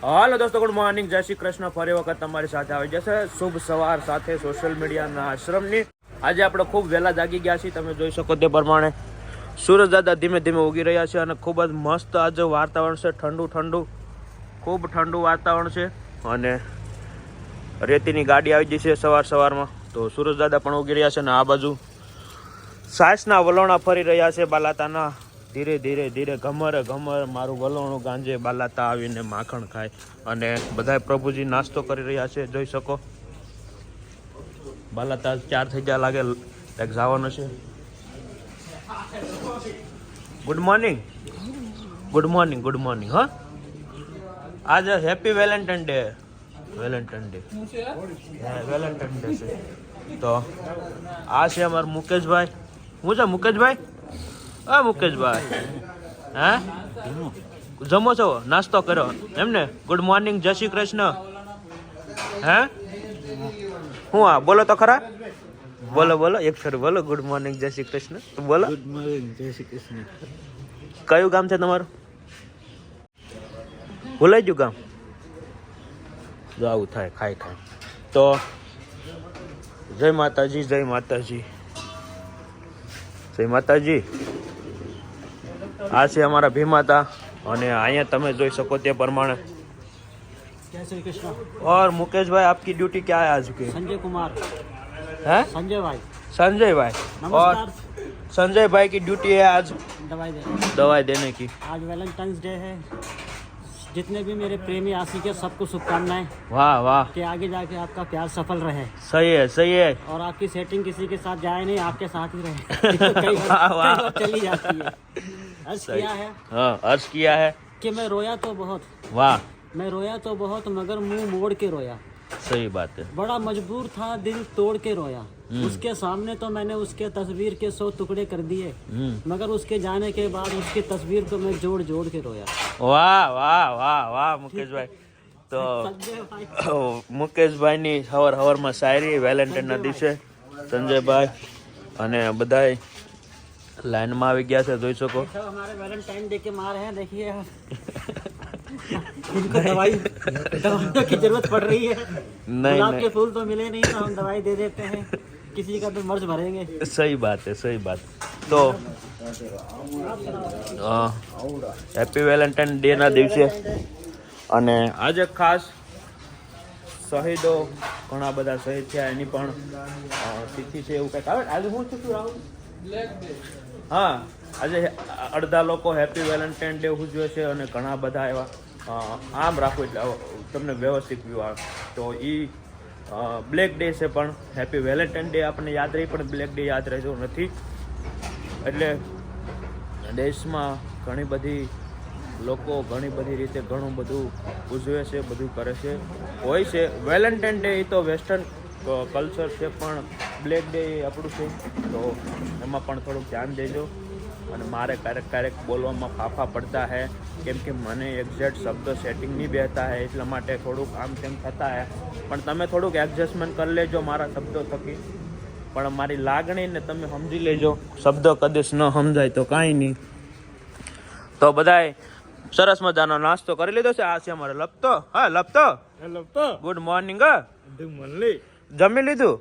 હાલો દોસ્તો, good morning, જય શ્રી કૃષ્ણ. ફરી વખત તમારી સાથે આવી જશે શુભ સવાર સાથે સોશિયલ મીડિયાના આશ્રમની. આજે આપણે ખૂબ વહેલા જાગી ગયા છીએ. તમે જોઈ શકો તે પ્રમાણે સૂરજ દાદા ધીમે ધીમે ઉગી રહ્યા છે અને ખૂબ જ મસ્ત આજે વાતાવરણ છે. ઠંડુ ખૂબ ઠંડુ વાતાવરણ છે અને રેતીની ગાડી આવી ગઈ છે સવારમાં. તો સૂરજ દાદા પણ ઉગી રહ્યા છે અને આ બાજુ સાસના વલોણા ફરી રહ્યા છે બાલાતાના. ધીરે ધીરે ઘમર મારું વલોણું ગાંજે બાલાતા આવીને માખણ ખાય અને બધા પ્રભુજી નાસ્તો કરી રહ્યા છે. જોઈ શકો બાલાતા 4 થઈ ગયા લાગે, એક જવાનું છે. ગુડ મોર્નિંગ હા. આજે હેપી વેલેન્ટાઇન ડે છે. તો આ છે અમારા મુકેશભાઈ. હું છે મુકેશભાઈ? મુકેશભાઈ હે જમો છો? નાસ્તો કરો એમને? ગુડ મોર્નિંગ, જય શ્રી કૃષ્ણ. હે હું બોલો તો ખરા, બોલો એક ફેર બોલો. ગુડ મોર્નિંગ, જય શ્રી કૃષ્ણ બોલો. ગુડ મોર્નિંગ, જય શ્રી કૃષ્ણ. કયું ગામ છે તમારું? ભૂલાઈ ગયું ગામ? જો આવું થાય ખાય. તો જય માતાજી. આ છે અમારા ભીમાતા અને અહીંયા તમે જોઈ શકો તે પ્રમાણે. जय श्री कृष्ण. और मुकेश भाई, आपकी ड्यूटी क्या है आज की? संजय कुमार. है संजय भाई. संजय भाई. और संजय भाई की ड्यूटी है आज दवाई देने की. आज वैलेंटाइंस डे है. जितने भी मेरे प्रेमी आशिक है सबको शुभकामनाएं. वाह कि आगे जाके आपका प्यार सफल रहे. सही है. और आपकी सेटिंग किसी के साथ जाए नहीं, आपके साथ ही रहे. कई बार चली जाती है. अर्ज किया है. हाँ, अर्ज किया है कि मैं रोया तो बहुत. वाह. मैं रोया तो बहुत मगर मुंह मोड़ के रोया. सही बात है. बड़ा मजबूर था, दिल तोड़ के रोया. उसके सामने तो मैंने उसके तस्वीर के 100 टुकड़े कर दिए, मगर उसके जाने के बाद उसकी तस्वीर को मैं जोड़ के रोया. वाह मुकेश भाई. તો મુકેશભાઈની હવારમાં શાયરી વેલેન્ટાઇનના દિવસે સંજયભાઈ અને બધાય લાઈનમાં આવી ગયા છે. જોઈ શકો हमारे वैलेंटाइन डे के मार है. देखिए इनको दवाइयों की जरूरत पड़ रही है. गुलाब के फूल तो मिले नहीं तो हम दवाई दे देते हैं. किसी का तो मर्ज भरेंगे. सही बात. तो હેપી વેલેન્ટાઇન ડે ના દિવસે અને આજે ખાસ શહીદો ઘણા બધા શહીદ થયા એની પણ તિથિ છે એવું કંઈક આવે. આજે હું છું રાહુલ? હા, આજે અડધા લોકો હેપી વેલેન્ટાઇન ડે ઉજવે છે અને ઘણા બધા એવા આમ રાખો એટલે તમને વ્યવસ્થિત વ્યૂ આવે. તો એ બ્લેક ડે છે પણ હેપી વેલેન્ટાઇન ડે આપણને યાદ રહી પણ બ્લેક ડે યાદ રહેતો નથી. એટલે દેશમાં ઘણી બધી લોકો ઘણી બધી રીતે ઘણું બધું ઉજવે છે, બધું કરે છે, હોય છે. વેલેન્ટાઇન ડે એ તો વેસ્ટર્ન કલ્ચર છે પણ બ્લેક ડે આપણું છે. તો એમાં પણ થોડુંક ધ્યાન દેજો. અને મારે ક્યારેક બોલવામાં ફાફા પડતા હે કેમ કે મને એક્ઝેક્ટ શબ્દ સેટિંગ નહીં બેહતા હે, એટલા માટે થોડુંક આમ તેમ થતા હે. પણ તમે થોડુંક એડજસ્ટમેન્ટ કરી લેજો મારા શબ્દો થકી. પણ મારી લાગણીને તમે સમજી લેજો. શબ્દ કદાચ ન સમજાય તો કાંઈ નહીં. તો બધાય સરસ મજાનો નાસ્તો કરી લીધો છે. આ છે અમારે લપતો. Good morning. જમી લીધું?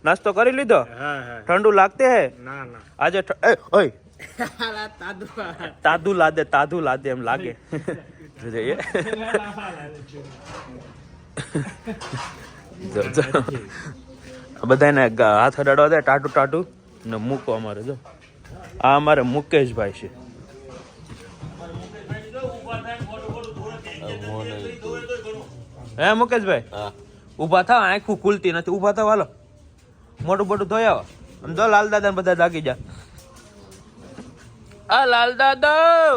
નાસ્તો કરી લીધો? ઠંડુ લાગતે હે? આજે તાદુ લાદે એમ લાગે. બધાને હાથ અડાડવા દે ટાટું ને મૂકો. અમારે જો આ અમારે મુકેશભાઈ છે. હે મુકેશભાઈ, ઉભા થાવ, આંખું ખુલતી નથી. ઉભા થાવ, હાલો મોટું ધોઈ આવો. આમ જો લાલ દાદા બધા જાગી જા. આ લાલ દાદા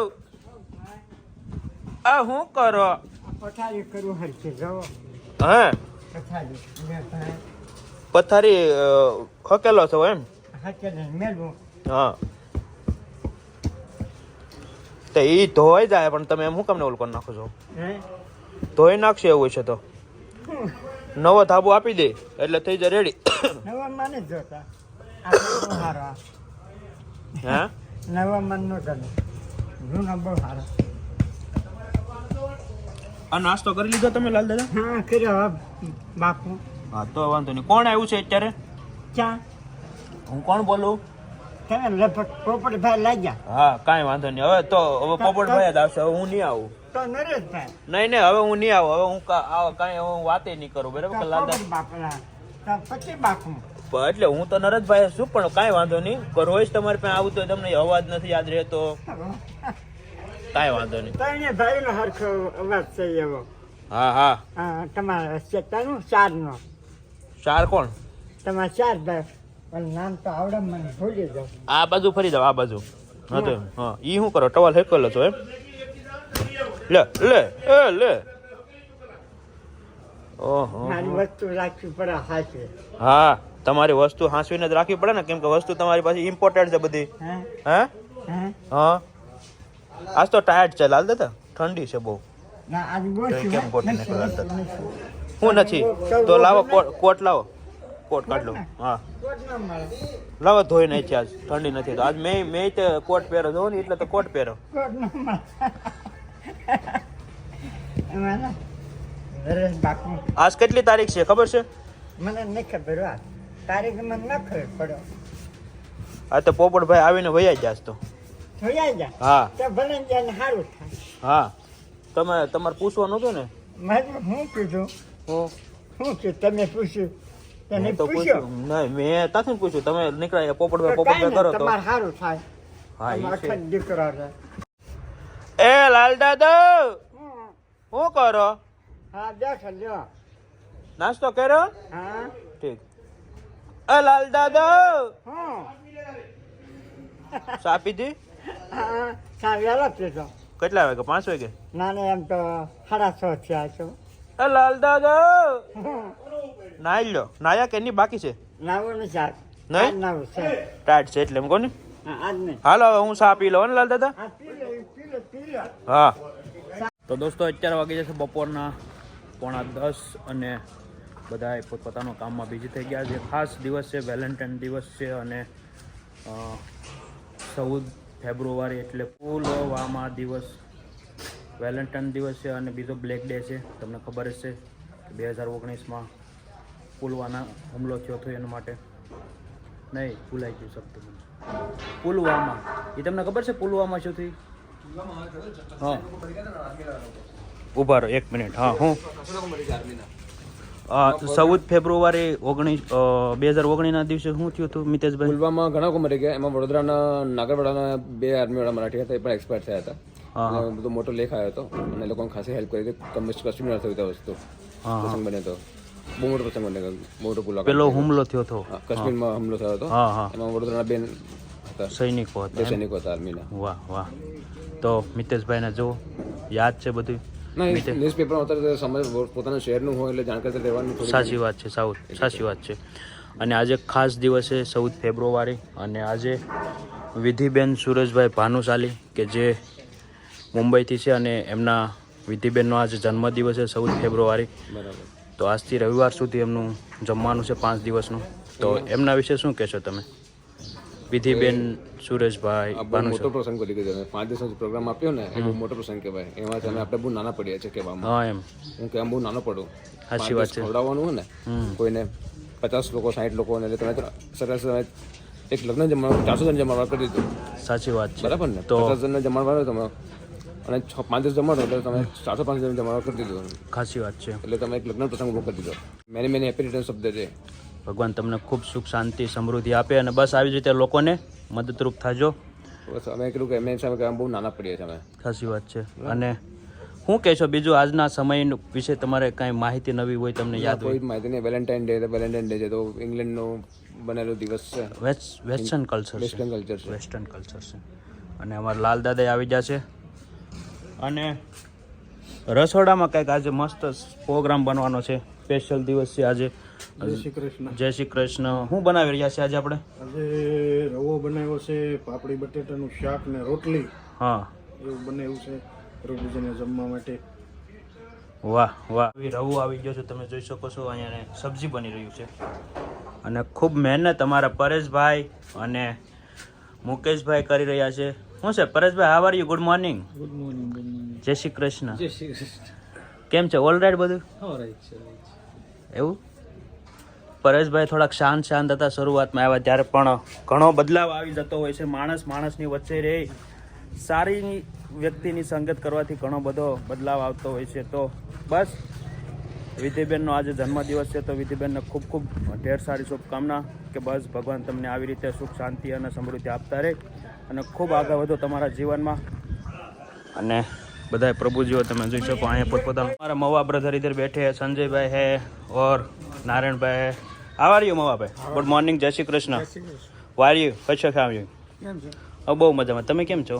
આ શું કરો? હે પથારી હકેલો છો એમ? હા, તો ઈ ધોઈ જાય પણ તમે એમ શું કામ ને ઓલું કરી નાખો છો? ધોઈ નાખશે એવું છે તો નવો ધાબો આપી દે એટલે થઈ જાય રેડી. હે નવા મન નો ગમે જૂના બહુ સારા. આ નાસ્તો કરી લીધો તમે લાલ દાદા? હા કર્યો બાપુ. હા તો વાંધો નહીં. કોણ આવ્યું છે અત્યારે? ચા હું કોણ બોલું? તમે લગભગ પોપટભાઈ લાગ્યા હા કાંઈ વાંધો નહીં. હવે તો હવે પોપટભાઈ જ આવશે. હવે હું નહીં આવું. તો નરેશભાઈ નહીં હવે હું નહીં આવું. હવે હું કાંઈ હવે હું વાતે નહીં કરું બરાબર કે લાલ દાદા? બાપલા તો પછી બાપુ. એટલે હું તો નરેશભાઈ છું પણ કાંઈ વાંધો નહીં. રોજ તમારે પાસે આવું તો તમને અવાજ નથી યાદ રહેતો. કાંઈ વાંધો નહીં. તો એને ભાઈનો હરખો અવાજ છે એવો. હા હા. હા તમારા ચેતાનું ચારનો. ચાર કોણ? તમારા ચાર ભાઈ પણ નામ તો આવડે મને ભૂલી જાઉં. આ બાજુ ફરી જાવ. આ બાજુ હા તો હા. ઈ શું કરો? ટવાલ હેકેલો છો એમ? લે લે લે. ઓહો. મારી વસ્તુ રાખવી પડે હાથે. હા તમારી વસ્તુ હાંસવીને જ રાખવી પડે ને, કેમ કે વસ્તુ તમારી પાસે ઇમ્પોર્ટન્ટ છે બધી. હે હે હે હા. આજ તો ટાયર્ડ છે લાલ દાદા, ઠંડી છે બહુ. ના આજ તો બોલ કેમ કોટ નહીં લાલ? હું નથી તો લાવો કોટ લાવો. કોટ કાઢ લો. હા લાવો ધોઈ નહીં છે આજ ઠંડી નથી તો આજ મેં તે કોટ પહેરો જો ને એટલે તો કોટ પહેરો. બાપુ આજ કેટલી તારીખ છે ખબર છે? મને નહીં ખબર આ તારીખ મને ન ખબર પડ્યો. આ તો પોપટભાઈ આવીને વયા જ તો. જોયા જા હા તો ભલે જાય સારું થાય. હા તમારે પૂછવાનું હતું ને. મારે હું કીધું હું શું કે તમે પૂછ્યું તને મેં તો પૂછ્યો પૂછ્યું નહીં, મેં ત્યાંથી પૂછ્યું. તમે નીકળ્યા તો પોપટભાઈ કાંઈ કરો નહીં, તો. તમારે સારું થાય. હા ઈ તમારો છે. અખંડ દીકરો છે. એ લાલ દાદા હમ. શું કરો? હા બેઠો લ્યો. નાસ્તો કર્યો? હા ઠીક. એ લાલ દાદા હું ચા પીધી? હા સા વહેલો પીધો. કેટલા વાગે? 5 વાગે? ના ના એમ તો 6:30 થયા છો. એ લાલ દાદા હમ. નાઈ લ્યો. નાયા કે નહીં બાકી છે? નાવું શાક નહીં? નાવું છે. ટાઈટ છે એટલે એમ કોને. હા આજ નહીં. હાલો હવે હું ચા પી લઉં ને લાલ દાદા. હા પી લો પી લો પી લો. હા તો દોસ્તો અત્યારે વાગી જશે બપોરના 9:45 અને બધા પોતપોતાના કામમાં બિઝી થઈ ગયા છે. ખાસ દિવસ છે, વેલેન્ટાઇન દિવસ છે અને 14 ફેબ્રુઆરી એટલે પુલવામા દિવસ, વેલેન્ટાઇન દિવસ છે અને બીજો બ્લેક ડે છે. તમને ખબર જ છે કે 2019માં પુલવામા હુમલો થયો હતો એના માટે. નહીં ભૂલાઈ ગયું શબ્દ મને. પુલવામા એ તમને ખબર છે પુલવામા શું થયું? હા ઉભા રહો 1 મિનિટ. હા હું 14 ફેબ્રુઆરી 2019 ના દિવસે શું થયું હતું મિતેશભાઈ? પુલવામા ઘણા લોકો મરી ગયા. એમાં વડોદરાના નાગરવાડાના 2 આર્મીવાળા મરાઠી હતા, એ પણ એક્સપાયર થયા હતા. અને બધો મોટો લેખ આવ્યો હતો અને લોકોને ખાસી હેલ્પ કરી હતી. કશ્મીર થયું હતું વસ્તુ પ્રસંગ બન્યો હતો. બહુ મોટો પ્રસંગ બન્યો, મોટો પુલ. પેલો હુમલો થયો હતો કાશ્મીરમાં હુમલો થયો હતો. હા હા એમાં વડોદરાના 2 હતા, સૈનિકો 2 હતા. સૈનિકો હતા આર્મીના. વાહ વાહ. તો મિતેશભાઈને જો યાદ છે બધું? ના ન્યૂઝપેપરમાં અત્યારે સમજ પોતાના શહેરનું હોય એટલે જાણકારી લેવાની થોડી. સાચી વાત છે, સાચી વાત છે. અને આજે ખાસ દિવસ છે 14 ફેબ્રુઆરી અને આજે વિધિબેન સુરેશભાઈ ભાનુશાલી કે જે મુંબઈથી છે અને એમના વિધિબેનનો આજે જન્મદિવસ છે 14 ફેબ્રુઆરી. બરાબર. તો આજથી રવિવાર સુધી એમનું જમવાનું છે 5 દિવસનું. તો એમના વિશે શું કહેશો તમે? વિધિબેન સુરેશભાઈ આ બહુ મોટો પ્રસંગ કરી દીધો. 5 દિવસનો પ્રોગ્રામ આપ્યો ને એ બહુ મોટો પ્રસંગ કહેવાય. એમાં તમે આપણે બહુ નાના પડીએ છીએ કહેવામાં. હા એમ હું કેમ બહુ નાનો પડું. સાચી વાત છે. ખવડાવવાનું હોય ને કોઈને 50 લોકો 60 લોકો ને એટલે તમે સરસ એક લગ્ન જમવાનું 400 જણ જમણવાર કરી દીધું. સાચી વાત છે. બરાબર ને? 50 જણને જમણવાર હોય તમે અને 5 દિવસ જમણો એટલે તમે 405 જણ જમણવાર કરી દીધું. ખાસી વાત છે. એટલે તમે એક લગ્ન પ્રસંગ ઉભો કરી દીધો. મેની હેપી રિટર્ન શબ્દ છે. ભગવાન તમને ખૂબ સુખ શાંતિ સમૃદ્ધિ આપે અને બસ આવી જ રીતે લોકોને મદદરૂપ થાજો. બસ અમે કીધું કે એમ સામે કે બહુ નાના પડીએ છીએ અમે. ખાસી વાત છે. અને શું કહેશો બીજું આજના સમય વિશે તમારે કાંઈ માહિતી નવી હોય તમને યાદ હોય? કોઈ માહિતી નહીં. વેલેન્ટાઇન ડે છે તો ઇંગ્લેન્ડનો બનેલો દિવસ છે. વેસ્ટર્ન કલ્ચર છે. વેસ્ટર્ન કલ્ચર છે. વેસ્ટર્ન કલ્ચર છે. અને અમારા લાલ દાદા આવી જશે અને રસોડામાં કંઈક આજે મસ્ત પ્રોગ્રામ બનવાનો છે. સ્પેશિયલ દિવસ છે આજે. જય શ્રી કૃષ્ણ. જય શ્રી કૃષ્ણ. શું બનાવી રહ્યા છે આજે આપણે? આજે રવો બનાવ્યો છે, પાપડી બટેટાનું શાક ને રોટલી હા એવું બનાવ્યું છે પ્રભુજીને જમવા માટે. વાહ વાહ. રવું આવી ગયો છે તમે જોઈ શકો છો. અહીંયા સબ્જી બની રહ્યું છે અને ખૂબ મહેનત અમારા પરેશભાઈ અને મુકેશભાઈ કરી રહ્યા છે. શું છે પરેશભાઈ? How are you? Good morning. Good morning. જય શ્રી કૃષ્ણ. જય શ્રી કૃષ્ણ. કેમ છે ઓલરાઈટ બધું એવું? પરેશભાઈ થોડાક શાંત હતા શરૂઆતમાં આવ્યા ત્યારે, પણ ઘણો બદલાવ આવી જતો હોય છે. માણસની વચ્ચે રહી સારી વ્યક્તિની સંગત કરવાથી ઘણો બધો બદલાવ આવતો હોય છે. તો બસ વિધિબેનનો આજે જન્મદિવસ છે, તો વિધિબેનને ખૂબ ખૂબ ઢેર સારી શુભકામના કે બસ ભગવાન તમને આવી રીતે સુખ શાંતિ અને સમૃદ્ધિ આપતા રહે અને ખૂબ આગળ વધો તમારા જીવનમાં. અને બધા પ્રભુજીઓ તમે જોઈ શકો અહીંયા પોતપોતાના हमारा मवा ब्रदर इधर बैठे हैं, संजय भाई है और नारायण भाई है. हाउ आर यू मवा भाई? गुड મોર્નિંગ, જય શ્રી કૃષ્ણ. વાય યુ કચ્છ ખાવ્યું? બહુ મજામાં. તમે કેમ છો?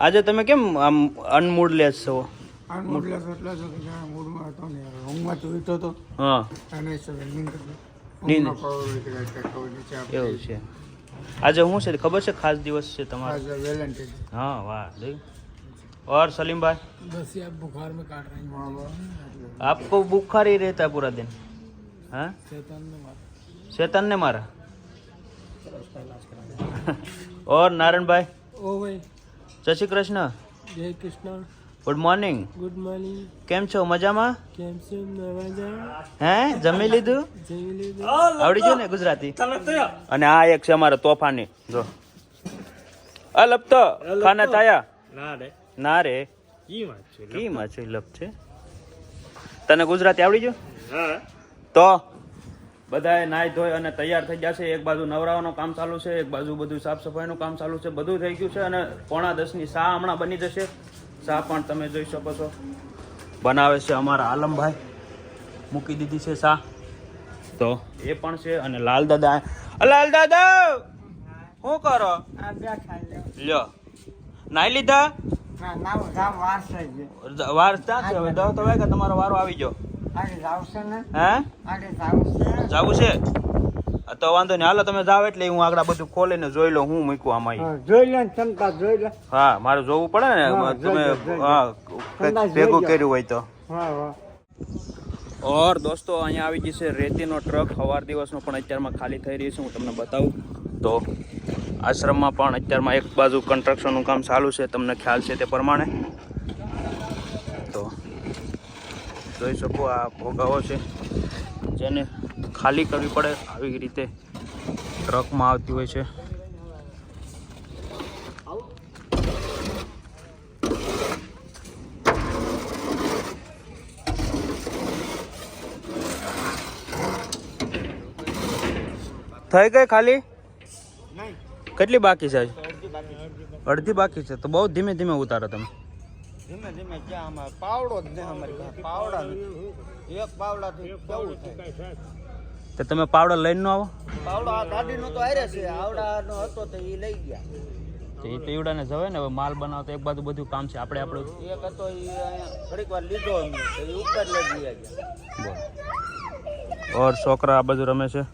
આજે તમે કેમ આમ અનમૂડલેસ છો? હા નીંદ એવું છે. આજે શું છે ખબર છે? ખાસ દિવસ છે તમારો? हाँ वाह. और सलीम भाई? बस ये बुखार में काट रहे हैं. आपको बुखार ही रहता है पूरा दिन? हाँ, शैतान ने मारा. और नारायण भाई? ओ भाई जय श्री कृष्ण. जय Krishna. Good morning. Good morning. કેમ છો? મજામાં? કેમ છો? મજા. હે જમી લીધું? જમી લીધું. આવડી ગયું ને ગુજરાતી? અને આ એક છે અમારો તોફાની, જો અલબ તો ખાના થાયા ના રે કી માં છે લપ છે. તને ગુજરાતી આવડી ગયું? તો બધાએ નાઈ ધોઈ અને તૈયાર થઈ ગયા છે. એક બાજુ નવરાવાનું કામ ચાલુ છે, એક બાજુ બધું સાફ સફાઈનું કામ ચાલુ છે. બધું થઈ ગયું છે અને 9:45 શા હમણાં બની જશે. શા પણ તમે જોઈ શકો છો બનાવે છે અમારા આલમભાઈ, મૂકી દીધી છે શા તો એ પણ છે. અને લાલ દાદા શું કરો? આ બેઠા લ્યો નાઈ લીધા? ના ના વાર થઈ ગઈ. વાર ક્યાં છે હવે? 10 તો વાગ્યા, તમારો વારો આવી ગયો. આગે જાવ છે ને? હે આગે જાવ છે. જાવું છે? તો વાંધો નહીં, હાલો તમે જાવ એટલે હું આગળ બધું ખોલીને જોઈ લો હું મૂકું આમાં. જોઈ લે ચમતા જોઈ લે. હા મારે જોવું પડે ને. તમે હા કંઈક ભેગું કર્યું હોય તો. હા વાહ. ઓર દોસ્તો અહીંયા આવી ગઈ છે રેતીનો ટ્રક. સવાર દિવસનો પણ અત્યારમાં ખાલી થઈ રહી છે. હું તમને બતાવું તો આશ્રમમાં પણ અત્યારમાં એક બાજુ કન્સ્ટ્રક્શનનું કામ ચાલુ છે, તમને ખ્યાલ છે તે પ્રમાણે. તો જોઈ શકો આ ભોગાવો છે જેને ખાલી કરવી પડે, આવી રીતે ટ્રકમાં આવતી હોય છે. થઈ ગઈ ખાલી? કેટલી બાકી છે? અડધી બાકી છે. તો બહુ ધીમે ધીમે ઉતારો તમે. ધીમે ધીમે ક્યાં અમાર પાવડો જ ને અમારી પાસે પાવડા નથી. એક પાવડાથી કેવું થાય? તો તમે પાવડો લઈને ન આવો? પાવડો આ ગાડીનો તો આરે છે, આવડાનો હતો તો એ લઈ ગયા. તો એ પીવડાને જવાય ને. હવે માલ બનાવતો એક બાજુ બધું કામ છે. આપણે આપણું એક હતો એ ઘડીક વાર લીધો અમે તો એ ઉપર લઈ ગયા. બોલ. ઓર છોકરા આ બાજુ રમે છે.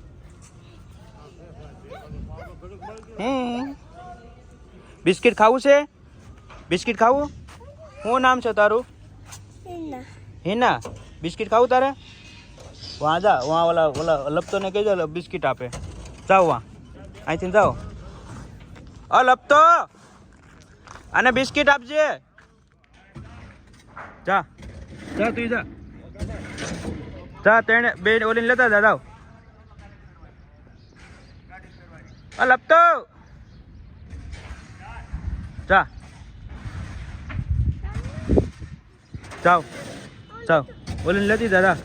બિસ્કિટ ખાવું છે? બિસ્કિટ ખાવું? શું નામ છે તારું? હિના. બિસ્કિટ ખાવું તારે? વहाँ જા, વहाँ ઓલા લપતો ને કહેજો બિસ્કિટ આપે. જાઓ વहाँ, અહીંથી જાઓ. લપતો આને બિસ્કિટ આપજે. જા જા તું જા જા. તેને બે ઓલીને લેતા જા. જાઓ લપતો જા. જાઓ જાઓ ઓલીને લેતી દાદા.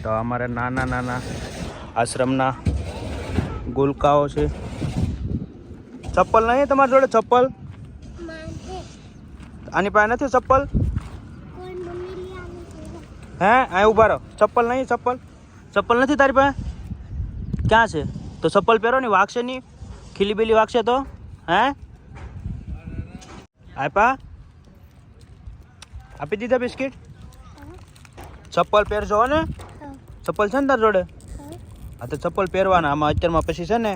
તો અમારા નાના નાના આશ્રમના ગુલકાઓ છે. ચપ્પલ નહીં તમારી જોડે? ચપ્પલ આની પાસે નથી ચપ્પલ? હે અહીં ઊભા રહો. ચપ્પલ નહીં? ચપ્પલ નથી તારી પાસે? ક્યાં છે? તો ચપ્પલ પહેરો ને, વાગશે નહીં. ખીલી બીલી વાગશે તો? હે આપ્યા? આપી દીધા બિસ્કિટ? ચપ્પલ પહેરજો ને? ચપ્પલ છે ને તાર જોડે? હા તો ચપ્પલ પહેરવાના. આમાં અત્યારમાં પછી છે ને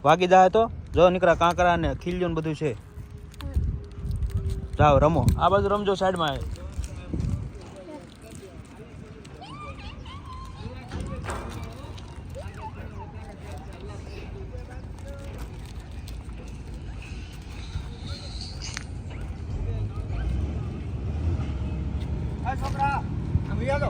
વાગી જાય તો જો નીકળ્યા કાંકરા ને ખીલ્યું ને બધું છે. જાઓ રમો, આ બાજુ રમજો સાઈડમાં. આ છોકરા આમ લઈ આવો.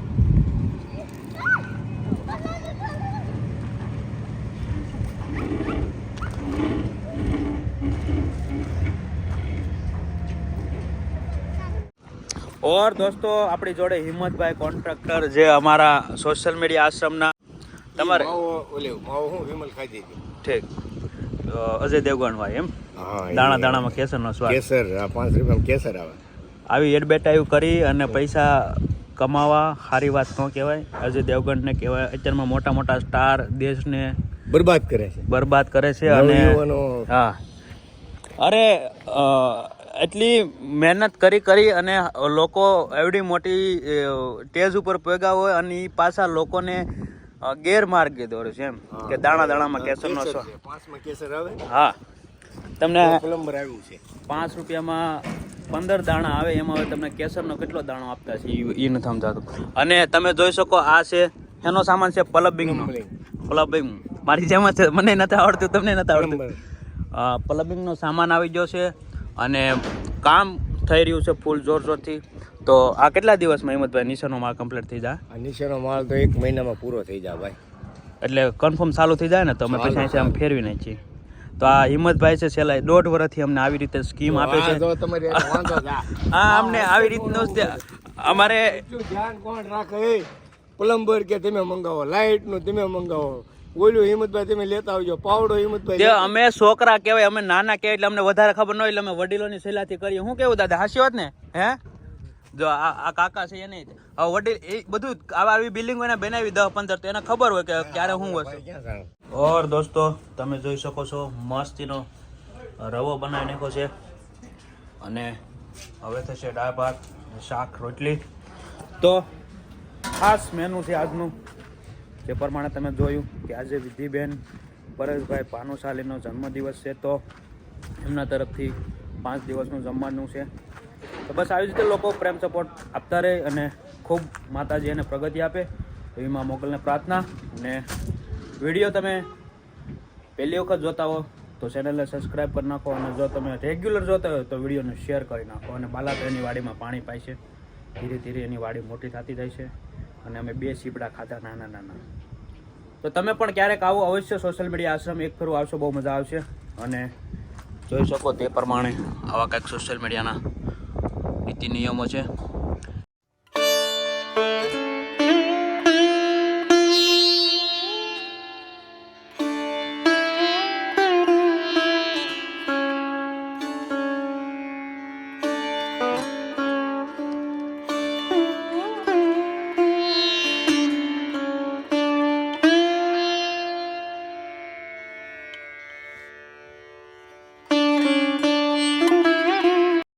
ઓર દોસ્તો આપણી જોડે હિંમતભાઈ કોન્ટ્રાક્ટર જે અમારા સોશિયલ મીડિયા આશ્રમના તમારે માવો હું વિમલ ખાઈ દીધી. ઠીક અજય દેવગણ ભાઈ એમ દાણા દાણામાં કેસરનો સ્વાદ કેસર 5 રૂપિયામાં કેસર આવે. આવી એડવર્ટાઈઝ કરી અને પૈસા કમાવા સારી વાત ન કહેવાય. અજય દેવગણને કહેવાય અત્યારમાં મોટા મોટા સ્ટાર દેશને બરબાદ કરે છે. બરબાદ કરે છે અને નવયુવાનો હા અરે એટલી મહેનત કરી અને લોકો એવડી મોટી સ્ટેજ ઉપર પગ્યા હોય અને એ પાછા લોકોને ગેરમાર્ગે દોરે છે એમ કે દાણા દાણામાં કેસરનો સ્વાદ. 5માં કેસર આવે. હા તમને પ્લમ્બર આવ્યું છે. 5 રૂપિયામાં 15 દાણા આવે એમાં હવે તમને કેસરનો કેટલો દાણો આપતા છે એ નથી સમજાતું. અને તમે જોઈ શકો આ છે એનો સામાન છે પ્લમ્બિંગનો. પ્લમ્બિંગ મારી જેમ જ છે, મને નથી આવડતું તમને નથી આવડતું. પ્લમ્બિંગનો સામાન આવી ગયો છે અને કામ થઈ રહ્યું છે ફૂલ જોરથી. તો આ કેટલા દિવસમાં હિંમતભાઈ નિશાનો માલ કમ્પ્લીટ થઈ જાય? આ નીચેનો માલ તો 1 મહિનામાં પૂરો થઈ જાય ભાઈ. એટલે કન્ફર્મ ચાલુ થઈ જાય ને તો અમે પછી અહીંથી આમ ફેરવી નાખીએ. તો આ હિંમતભાઈ છે છેલ્લા 1.5 વર્ષથી અમને આવી રીતે સ્કીમ આપે છે. જો તમારે વાંધો જા. હા અમને આવી રીતનું જ અમારે એટલું ધ્યાન કોણ રાખે? પ્લમ્બર કે તમે મંગાવો, લાઇટ નું તમે મંગાવો, ઓલું હિંમતભાઈ તમે લેતા આવજો, પાવડો હિંમતભાઈ તે અમે છોકરા કહેવાય, અમે નાના કહેવાય એટલે અમને વધારે ખબર ન હોય એટલે અમે વડીલોની સલાહથી કરીએ. શું કેવું દાદા, હાસી વાત ને? હે જો આ કાકા છે એને હવે વડીલ એ બધું આવી બિલ્ડિંગ એને બનાવી 10-15 તો એને ખબર હોય કે ક્યારે શું વસ્તુ. ઓર દોસ્તો તમે જોઈ શકો છો મસ્તીનો રવો બનાવી નાખ્યો છે અને હવે થશે દાળ ભાત, શાક, રોટલી. તો ખાસ મેનુ છે આજનું. જે પ્રમાણે તમે જોયું કે આજે વિધિબેન પરેશભાઈ ભાનુશાલીનો જન્મદિવસ છે તો એમના તરફથી 5 દિવસનું જમવાનું છે. તો બસ આવી રીતે લોકો પ્રેમ સપોર્ટ આપતા રહે અને ખૂબ માતાજી એને પ્રગતિ આપે એવી માં મોગલને પ્રાર્થના. અને વિડીયો તમે પહેલી વખત જોતા હો તો ચેનલને સબસ્ક્રાઈબ કરી નાખો અને જો તમે રેગ્યુલર જોતા હોય તો વિડીયોને શેર કરી નાખો. અને બાલાભાઈની વાડીમાં પાણી પાય છે, ધીરે ધીરે એની વાડી મોટી થતી જાય છે અને અમે 2 સીપડા ખાધા નાના નાના. તો તમે પણ ક્યારેક આવો અવશ્ય સોશિયલ મીડિયા આશ્રમ એક ફેરું આવશો, બહુ મજા આવશે. અને જોઈ શકો તે પ્રમાણે આવા કંઈક સોશિયલ મીડિયાના નીતિ નિયમો છે.